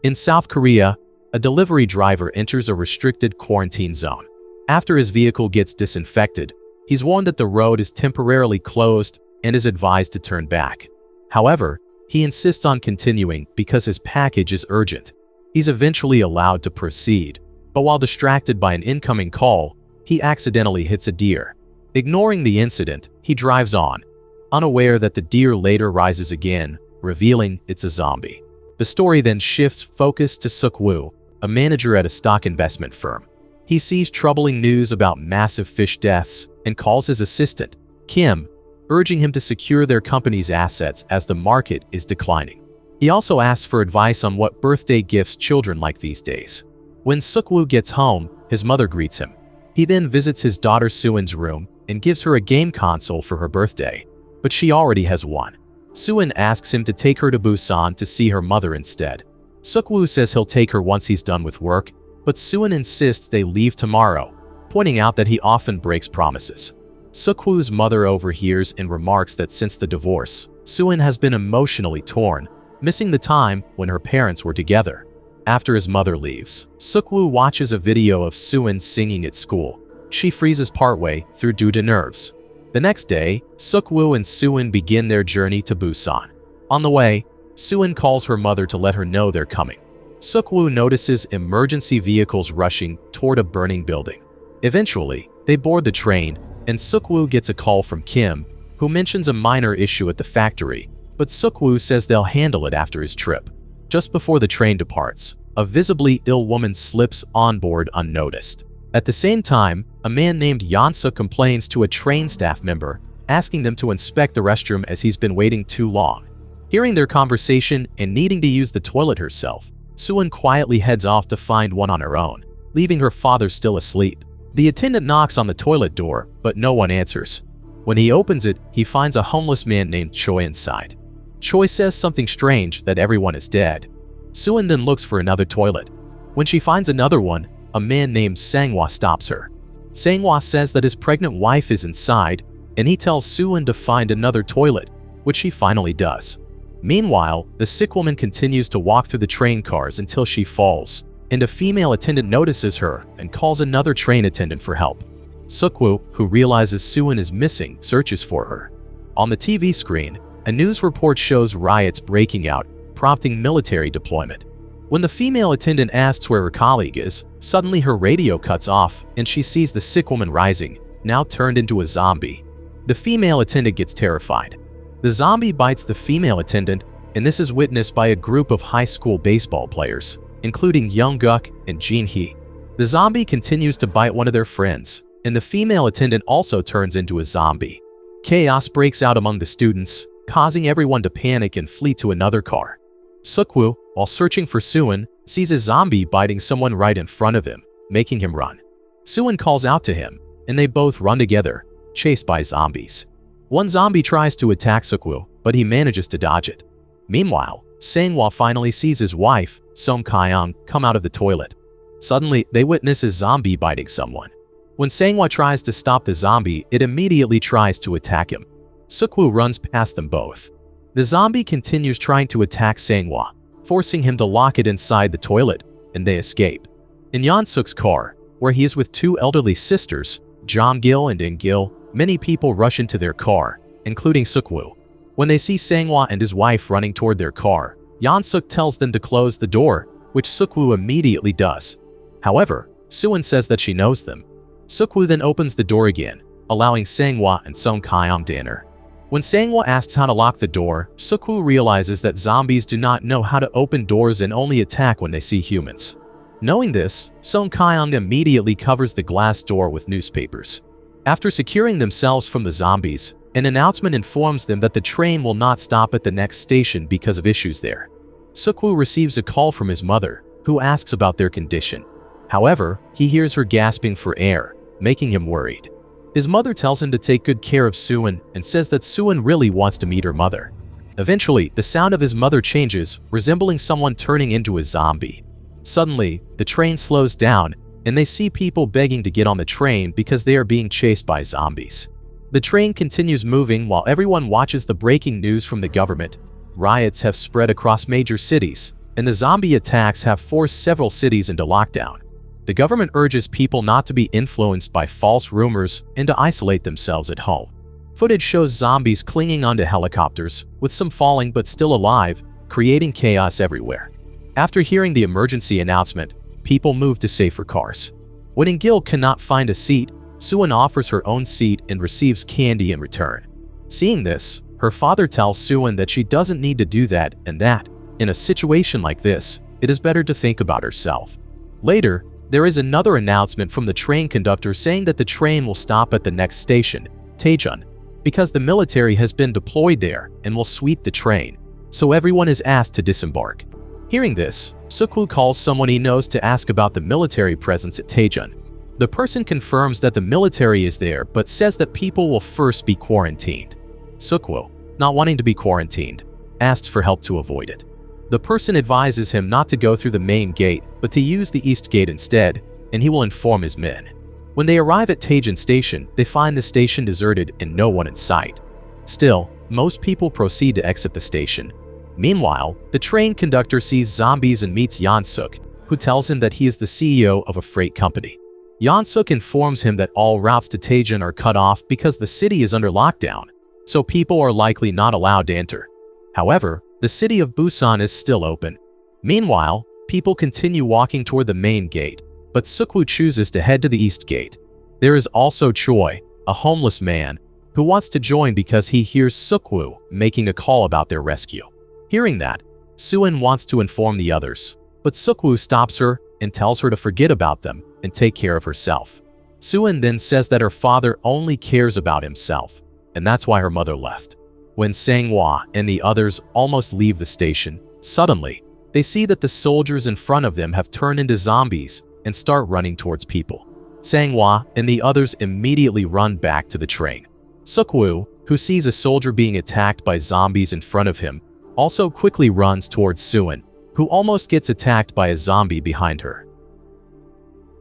In South Korea, a delivery driver enters a restricted quarantine zone. After his vehicle gets disinfected, he's warned that the road is temporarily closed and is advised to turn back. However, he insists on continuing because his package is urgent. He's eventually allowed to proceed, but while distracted by an incoming call, he accidentally hits a deer. Ignoring the incident, he drives on, unaware that the deer later rises again, revealing it's a zombie. The story then shifts focus to Suk-woo, a manager at a stock investment firm. He sees troubling news about massive fish deaths and calls his assistant, Kim, urging him to secure their company's assets as the market is declining. He also asks for advice on what birthday gifts children like these days. When Suk-woo gets home, his mother greets him. He then visits his daughter Suin's room and gives her a game console for her birthday, but she already has one. Suin asks him to take her to Busan to see her mother instead. Suk-woo says he'll take her once he's done with work, but Suin insists they leave tomorrow, pointing out that he often breaks promises. Suk-woo's mother overhears and remarks that since the divorce, Suin has been emotionally torn, missing the time when her parents were together. After his mother leaves, Suk-woo watches a video of Suin singing at school. She freezes partway through due to nerves. The next day, Suk-woo and Suin begin their journey to Busan. On the way, Suin calls her mother to let her know they're coming. Suk-woo notices emergency vehicles rushing toward a burning building. Eventually, they board the train, and Suk-woo gets a call from Kim, who mentions a minor issue at the factory, but Suk-woo says they'll handle it after his trip. Just before the train departs, a visibly ill woman slips on board unnoticed. At the same time, a man named Yeon-suk complains to a train staff member, asking them to inspect the restroom as he's been waiting too long. Hearing their conversation and needing to use the toilet herself, Suin quietly heads off to find one on her own, leaving her father still asleep. The attendant knocks on the toilet door, but no one answers. When he opens it, he finds a homeless man named Choi inside. Choi says something strange, that everyone is dead. Suin then looks for another toilet. When she finds another one, a man named Sang-hwa stops her. Sang-hwa says that his pregnant wife is inside, and he tells Suin to find another toilet, which she finally does. Meanwhile, the sick woman continues to walk through the train cars until she falls, and a female attendant notices her and calls another train attendant for help. Suk-woo, who realizes Suin is missing, searches for her. On the TV screen, a news report shows riots breaking out, prompting military deployment. When the female attendant asks where her colleague is, suddenly her radio cuts off and she sees the sick woman rising, now turned into a zombie. The female attendant gets terrified. The zombie bites the female attendant, and this is witnessed by a group of high school baseball players, including Young-guk and Jin-hee. The zombie continues to bite one of their friends, and the female attendant also turns into a zombie. Chaos breaks out among the students, causing everyone to panic and flee to another car. Suk-woo, while searching for Suin, sees a zombie biting someone right in front of him, making him run. Suin calls out to him, and they both run together, chased by zombies. One zombie tries to attack Suk-woo, but he manages to dodge it. Meanwhile, Sang-hwa finally sees his wife, Song Kyung, come out of the toilet. Suddenly, they witness a zombie biting someone. When Sang-hwa tries to stop the zombie, it immediately tries to attack him. Suk-woo runs past them both. The zombie continues trying to attack Sang-hwa, forcing him to lock it inside the toilet, and they escape. In Yeon-suk's car, where he is with two elderly sisters, Jong-gil and In-gil, many people rush into their car, including Suk-woo. When they see Sang-hwa and his wife running toward their car, Yeon-suk tells them to close the door, which Suk-woo immediately does. However, Suin says that she knows them. Suk-woo then opens the door again, allowing Sang-hwa and Song Kyung to enter. When Sang-hwa asks how to lock the door, Suk-woo realizes that zombies do not know how to open doors and only attack when they see humans. Knowing this, Song Kyung immediately covers the glass door with newspapers. After securing themselves from the zombies, an announcement informs them that the train will not stop at the next station because of issues there. Suk-woo receives a call from his mother, who asks about their condition. However, he hears her gasping for air, making him worried. His mother tells him to take good care of Suin and says that Suin really wants to meet her mother. Eventually, the sound of his mother changes, resembling someone turning into a zombie. Suddenly, the train slows down, and they see people begging to get on the train because they are being chased by zombies. The train continues moving while everyone watches the breaking news from the government. Riots have spread across major cities, and the zombie attacks have forced several cities into lockdown. The government urges people not to be influenced by false rumors and to isolate themselves at home. Footage shows zombies clinging onto helicopters, with some falling but still alive, creating chaos everywhere. After hearing the emergency announcement, people move to safer cars. When Gil cannot find a seat, Suan offers her own seat and receives candy in return. Seeing this, her father tells Suan that she doesn't need to do that and that, in a situation like this, it is better to think about herself. Later, there is another announcement from the train conductor saying that the train will stop at the next station, Taejun, because the military has been deployed there and will sweep the train, so everyone is asked to disembark. Hearing this, Sukwu calls someone he knows to ask about the military presence at Taejun. The person confirms that the military is there but says that people will first be quarantined. Sukwu, not wanting to be quarantined, asks for help to avoid it. The person advises him not to go through the main gate but to use the east gate instead, and he will inform his men. When they arrive at Taejun Station, they find the station deserted and no one in sight. Still, most people proceed to exit the station. Meanwhile, the train conductor sees zombies and meets Yeon-suk, who tells him that he is the CEO of a freight company. Yeon-suk informs him that all routes to Taejun are cut off because the city is under lockdown, so people are likely not allowed to enter. However, the city of Busan is still open. Meanwhile, people continue walking toward the main gate, but Sukwu chooses to head to the east gate. There is also Choi, a homeless man, who wants to join because he hears Sukwu making a call about their rescue. Hearing that, Suan wants to inform the others, but Sukwu stops her and tells her to forget about them and take care of herself. Suan then says that her father only cares about himself, and that's why her mother left. When Sang-hwa and the others almost leave the station, suddenly, they see that the soldiers in front of them have turned into zombies and start running towards people. Sang-hwa and the others immediately run back to the train. Sukwu, who sees a soldier being attacked by zombies in front of him, also quickly runs towards Suan, who almost gets attacked by a zombie behind her.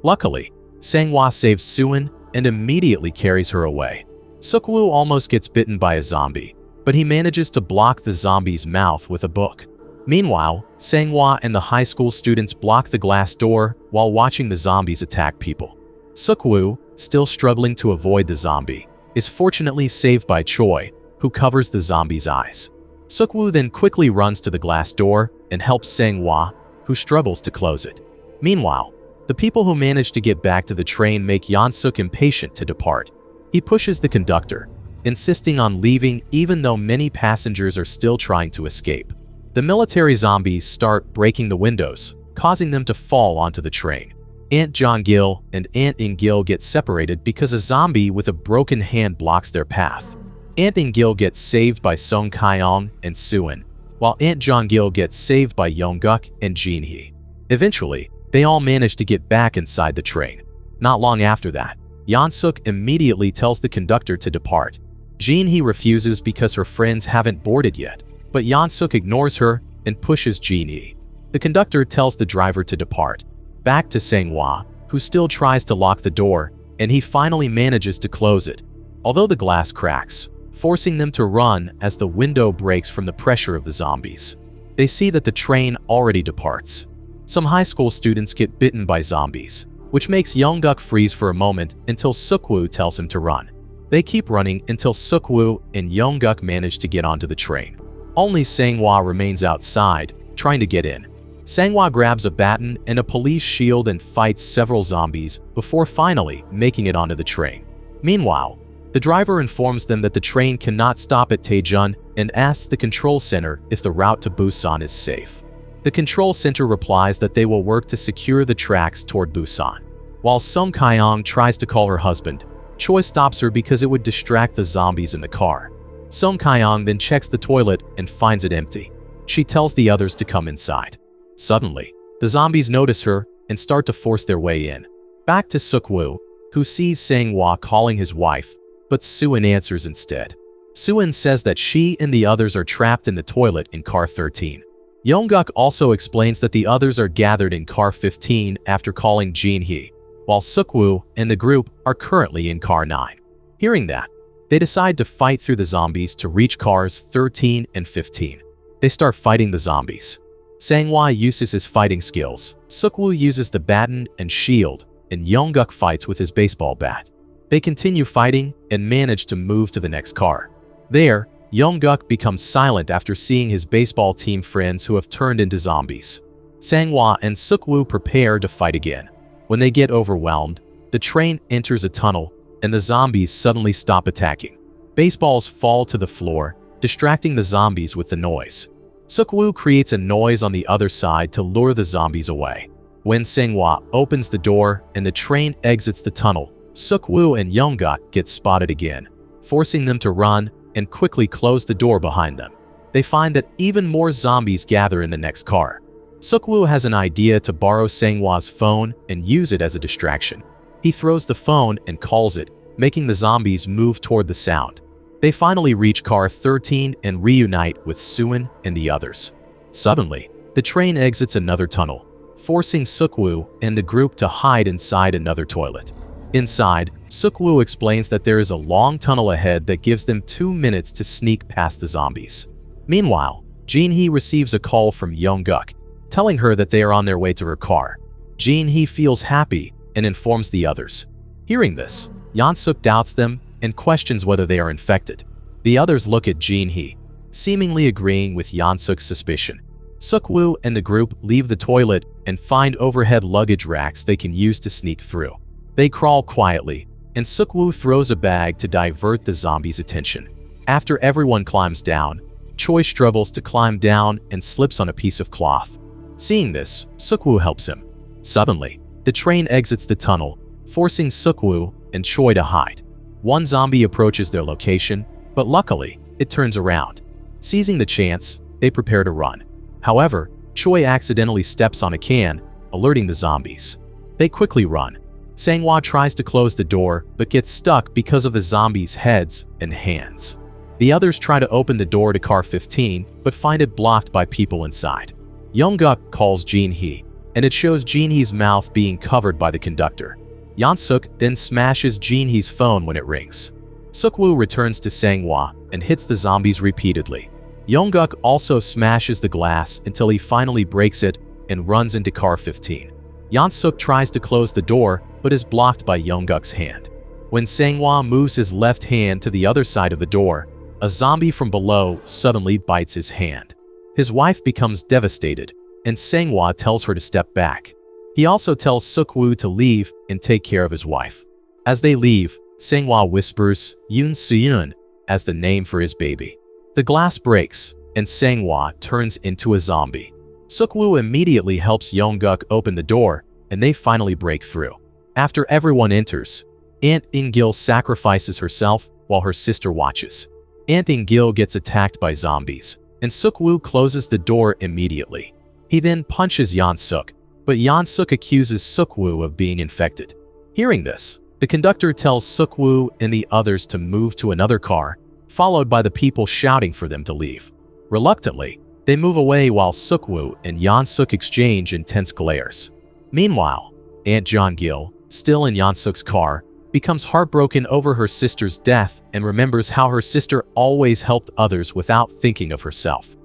Luckily, Sang-hwa saves Suan and immediately carries her away. Sukwu almost gets bitten by a zombie, but he manages to block the zombie's mouth with a book. Meanwhile, Sang-hwa and the high school students block the glass door while watching the zombies attack people. Sukwu, still struggling to avoid the zombie, is fortunately saved by Choi, who covers the zombie's eyes. Sukwu then quickly runs to the glass door and helps Sang-hwa, who struggles to close it. Meanwhile, the people who manage to get back to the train make Yeon-suk impatient to depart. He pushes the conductor, insisting on leaving even though many passengers are still trying to escape. The military zombies start breaking the windows, causing them to fall onto the train. Aunt Jong-gil and Aunt In-gil get separated because a zombie with a broken hand blocks their path. Aunt In-gil gets saved by Song Kyung and Suan, while Aunt Jong-gil gets saved by Yeong-guk and Jin-hee. Eventually, they all manage to get back inside the train. Not long after that, Yeon-suk immediately tells the conductor to depart. Jin-hee refuses because her friends haven't boarded yet, but Yeon-suk ignores her and pushes Jin-hee. The conductor tells the driver to depart. Back to Sang-hwa, who still tries to lock the door, and he finally manages to close it, although the glass cracks, forcing them to run as the window breaks from the pressure of the zombies. They see that the train already departs. Some high school students get bitten by zombies, which makes Yeong-guk freeze for a moment until Sukwu tells him to run. They keep running until Sukwu and Yeong-guk manage to get onto the train. Only Sang-hwa remains outside, trying to get in. Sang-hwa grabs a baton and a police shield and fights several zombies before finally making it onto the train. Meanwhile, the driver informs them that the train cannot stop at Taejun and asks the control center if the route to Busan is safe. The control center replies that they will work to secure the tracks toward Busan. While Song Kyung tries to call her husband, Choi stops her because it would distract the zombies in the car. Song Kyung then checks the toilet and finds it empty. She tells the others to come inside. Suddenly, the zombies notice her and start to force their way in. Back to Sukwu, who sees Sang-hwa calling his wife, but Suan answers instead. Suan says that she and the others are trapped in the toilet in car 13. Yeong-guk also explains that the others are gathered in car 15 after calling Jin-hee, while Sukwu and the group are currently in car 9. Hearing that, they decide to fight through the zombies to reach cars 13 and 15. They start fighting the zombies. Sang-hwa uses his fighting skills, Suk-woo uses the baton and shield, and Young-guk fights with his baseball bat. They continue fighting and manage to move to the next car. There, Young-guk becomes silent after seeing his baseball team friends who have turned into zombies. Sang-hwa and Suk-woo prepare to fight again. When they get overwhelmed, the train enters a tunnel, and the zombies suddenly stop attacking. Baseballs fall to the floor, distracting the zombies with the noise. Suk-woo creates a noise on the other side to lure the zombies away. When Sang-hwa opens the door and the train exits the tunnel, Suk-woo and Young-guk get spotted again, forcing them to run and quickly close the door behind them. They find that even more zombies gather in the next car. Suk-woo has an idea to borrow Sang-hwa's phone and use it as a distraction. He throws the phone and calls it, making the zombies move toward the sound. They finally reach car 13 and reunite with Suin and the others. Suddenly, the train exits another tunnel, forcing Suk-woo and the group to hide inside another toilet. Inside, Suk-woo explains that there is a long tunnel ahead that gives them 2 minutes to sneak past the zombies. Meanwhile, Jin-hee receives a call from Young-guk, telling her that they are on their way to her car. Jin-hee feels happy and informs the others. Hearing this, Yeon-suk doubts them and questions whether they are infected. The others look at Jin-hee, seemingly agreeing with Yeon-suk's suspicion. Suk-woo and the group leave the toilet and find overhead luggage racks they can use to sneak through. They crawl quietly, and Suk-woo throws a bag to divert the zombies' attention. After everyone climbs down, Choi struggles to climb down and slips on a piece of cloth. Seeing this, Suk-woo helps him. Suddenly, the train exits the tunnel, forcing Suk-woo and Choi to hide. One zombie approaches their location, but luckily, it turns around. Seizing the chance, they prepare to run. However, Choi accidentally steps on a can, alerting the zombies. They quickly run. Sang-hwa tries to close the door, but gets stuck because of the zombies' heads and hands. The others try to open the door to car 15, but find it blocked by people inside. Young-guk calls Jin-hee, and it shows Jin-hee's mouth being covered by the conductor. Yeon-suk then smashes Jin-hee's phone when it rings. Suk-woo returns to Sang-hwa and hits the zombies repeatedly. Young-guk also smashes the glass until he finally breaks it and runs into car 15. Yeon-suk tries to close the door, but is blocked by Young-guk's hand. When Sang-hwa moves his left hand to the other side of the door, a zombie from below suddenly bites his hand. His wife becomes devastated, and Sang-hwa tells her to step back. He also tells Suk-woo to leave and take care of his wife. As they leave, Sang-hwa whispers Yoon Soo-yoon as the name for his baby. The glass breaks, and Sang-hwa turns into a zombie. Suk-woo immediately helps Young-guk open the door, and they finally break through. After everyone enters, Aunt In-gil sacrifices herself while her sister watches. Aunt In-gil gets attacked by zombies, and Suk-woo closes the door immediately. He then punches Yeon-suk, but Yeon-suk accuses Suk-woo of being infected. Hearing this, the conductor tells Suk-woo and the others to move to another car, followed by the people shouting for them to leave. Reluctantly, they move away while Suk-woo and Yeon-suk exchange intense glares. Meanwhile, Aunt Jeon-gil, still in Yeon-suk's car, becomes heartbroken over her sister's death and remembers how her sister always helped others without thinking of herself.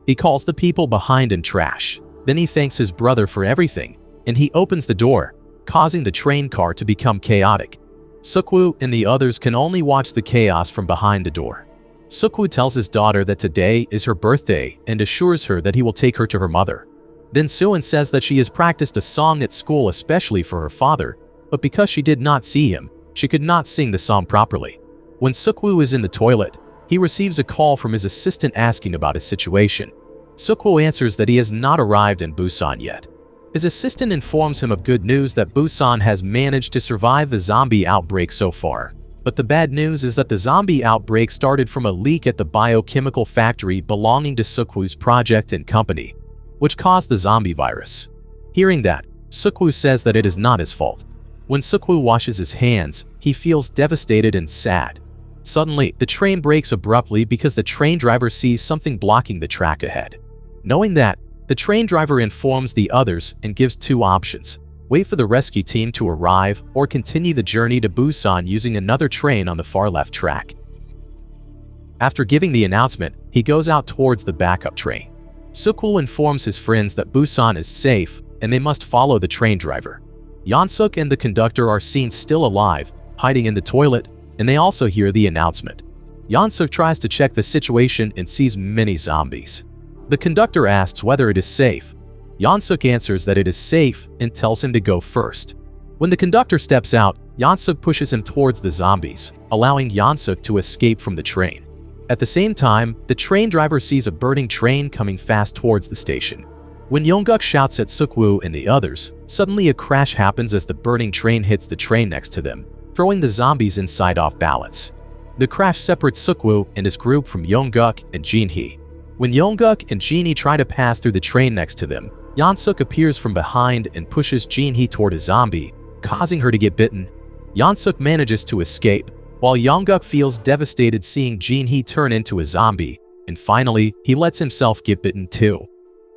He calls the people behind in trash. Then he thanks his brother for everything, and he opens the door, causing the train car to become chaotic. Suk-woo and the others can only watch the chaos from behind the door. Suk-woo tells his daughter that today is her birthday and assures her that he will take her to her mother. Then Suin says that she has practiced a song at school especially for her father, but because she did not see him, she could not sing the song properly. When Suk-woo is in the toilet, he receives a call from his assistant asking about his situation. Suk-woo answers that he has not arrived in Busan yet. His assistant informs him of good news that Busan has managed to survive the zombie outbreak so far. But the bad news is that the zombie outbreak started from a leak at the biochemical factory belonging to Suk-woo's project and company, which caused the zombie virus. Hearing that, Suk-woo says that it is not his fault. When Suk-woo washes his hands, he feels devastated and sad. Suddenly, the train brakes abruptly because the train driver sees something blocking the track ahead. Knowing that, the train driver informs the others and gives 2 options: wait for the rescue team to arrive or continue the journey to Busan using another train on the far left track. After giving the announcement, he goes out towards the backup train. Suk-woo informs his friends that Busan is safe and they must follow the train driver. Yeon-suk and the conductor are seen still alive, hiding in the toilet, and they also hear the announcement. Yeon-suk tries to check the situation and sees many zombies. The conductor asks whether it is safe. Yeon-suk answers that it is safe and tells him to go first. When the conductor steps out, Yeon-suk pushes him towards the zombies, allowing Yeon-suk to escape from the train. At the same time, the train driver sees a burning train coming fast towards the station. When Yeon-guk shouts at Suk-woo and the others, suddenly a crash happens as the burning train hits the train next to them, throwing the zombies inside off balance. The crash separates Suk-woo and his group from Yeon-guk and Jin-hee. When Yeon-guk and Jin-hee try to pass through the train next to them, Yeon-suk appears from behind and pushes Jin-hee toward a zombie, causing her to get bitten. Yeon-suk manages to escape, while Yeon-guk feels devastated seeing Jin-hee turn into a zombie, and finally, he lets himself get bitten too.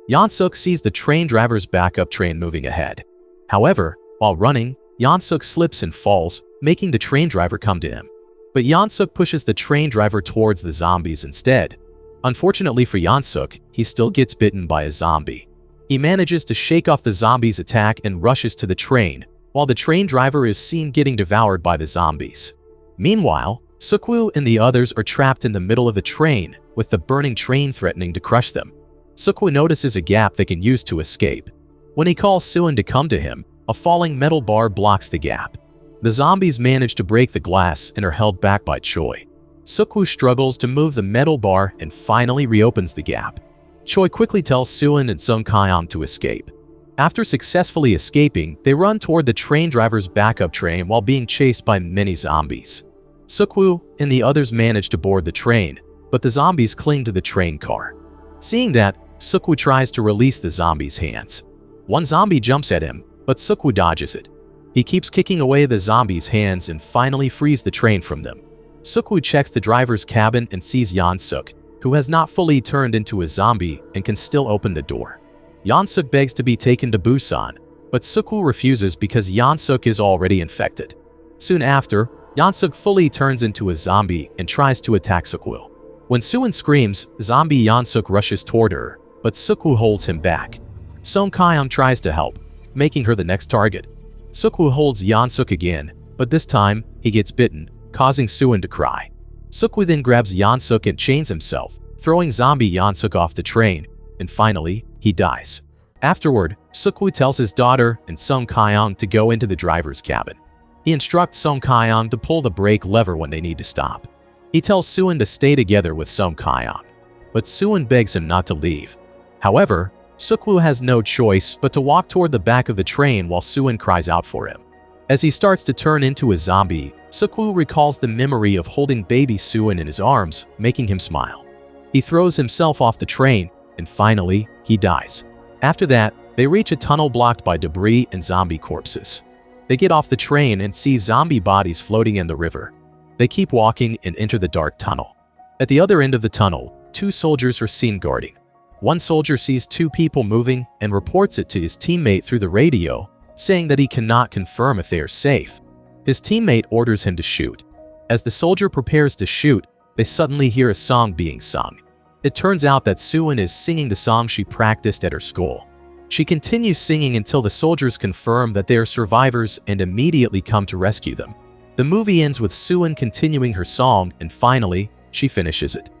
Yeon-suk sees the train driver's backup train moving ahead. However, while running, Yeon-suk slips and falls, making the train driver come to him. But Yeon-suk pushes the train driver towards the zombies instead. Unfortunately for Yeon-suk, he still gets bitten by a zombie. He manages to shake off the zombie's attack and rushes to the train, while the train driver is seen getting devoured by the zombies. Meanwhile, Suk-woo and the others are trapped in the middle of the train, with the burning train threatening to crush them. Suk-woo notices a gap they can use to escape. When he calls Suin to come to him, a falling metal bar blocks the gap. The zombies manage to break the glass and are held back by Choi. Suk-woo struggles to move the metal bar and finally reopens the gap. Choi quickly tells Suin and Sung Kyung to escape. After successfully escaping, they run toward the train driver's backup train while being chased by many zombies. Suk-woo and the others manage to board the train, but the zombies cling to the train car. Seeing that, Suk-woo tries to release the zombie's hands. One zombie jumps at him, but Suk-woo dodges it. He keeps kicking away the zombie's hands and finally frees the train from them. Suk-woo checks the driver's cabin and sees Yeon-suk, who has not fully turned into a zombie and can still open the door. Yeon-suk begs to be taken to Busan, but Suk-woo refuses because Yeon-suk is already infected. Soon after, Yeon-suk fully turns into a zombie and tries to attack Suk-woo. When Suin screams, zombie Yeon-suk rushes toward her, but Suk-woo holds him back. Sung Kyung tries to help, making her the next target. Suk-woo holds Yeon-suk again, but this time, he gets bitten, causing Suin to cry. Suk-woo then grabs Yeon-suk and chains himself, throwing zombie Yeon-suk off the train, and finally, he dies. Afterward, Suk-woo tells his daughter and Sung Kyung to go into the driver's cabin. He instructs Sung Kyung to pull the brake lever when they need to stop. He tells Suin to stay together with Sung Kyung, but Suin begs him not to leave. However, Suk-woo has no choice but to walk toward the back of the train while Suin cries out for him. As he starts to turn into a zombie, Suk-woo recalls the memory of holding baby Suin in his arms, making him smile. He throws himself off the train, and finally, he dies. After that, they reach a tunnel blocked by debris and zombie corpses. They get off the train and see zombie bodies floating in the river. They keep walking and enter the dark tunnel. At the other end of the tunnel, two soldiers are seen guarding. One soldier sees two people moving and reports it to his teammate through the radio, saying that he cannot confirm if they are safe. His teammate orders him to shoot. As the soldier prepares to shoot, they suddenly hear a song being sung. It turns out that Suin is singing the song she practiced at her school. She continues singing until the soldiers confirm that they are survivors and immediately come to rescue them. The movie ends with Suin continuing her song and finally, she finishes it.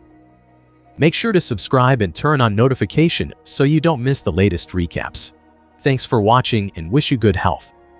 Make sure to subscribe and turn on notification so you don't miss the latest recaps. Thanks for watching and wish you good health.